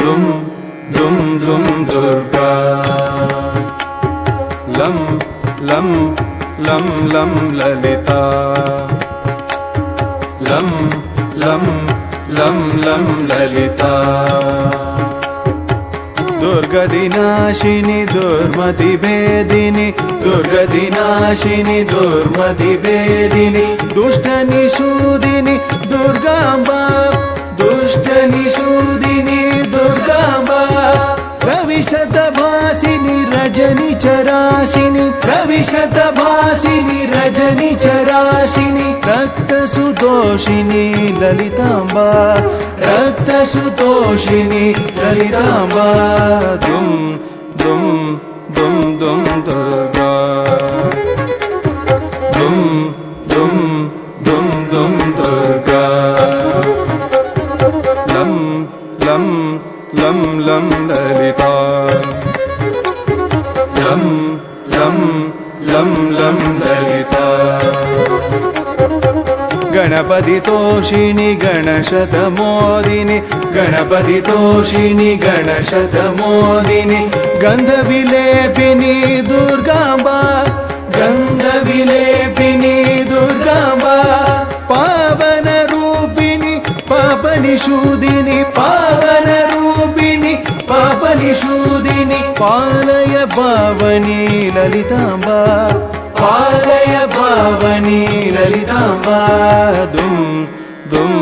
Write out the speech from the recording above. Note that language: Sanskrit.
दुम दुम दुम दुर्गा लं लं लं लं ललिता लं लं लं लं ललिता दुर्गदिनाशिनी दुर्मतिभेदिनी दुर्गदिनाशिनी दुर्मतिभेदिनी दुष्टनिषूदिनी दुर्गाम्बा दुष्टनिषूदिनी दुर्गाम्बा प्रविशतभासिनी रजनिचराशिनी प्रविशतभासिनी रजनिचराशिनी रक्तसुतोषिनी ललिताम्बा रक्तसुतोषिनी ललिताम्बा दुम दुम दुम दुम दुर्गा दुम दुम दुम दुम दुर्गा लं लं लं लं ललिता लं लं लं लं ललिता गणपति तोषिणी गणशतमोदिनी गणपति तोषिणी गणशतमोदिनी गन्धविलेपिनी दुर्गाम्बा गन्धविलेपिनी दुर्गाम्बा पावनरूपिणी पापनिषूदिनी पावनरूपिणी पापनिषूदिनी पालय पावनी ललिताम्बा पालय पावनी ललिताम्बा दुम दुम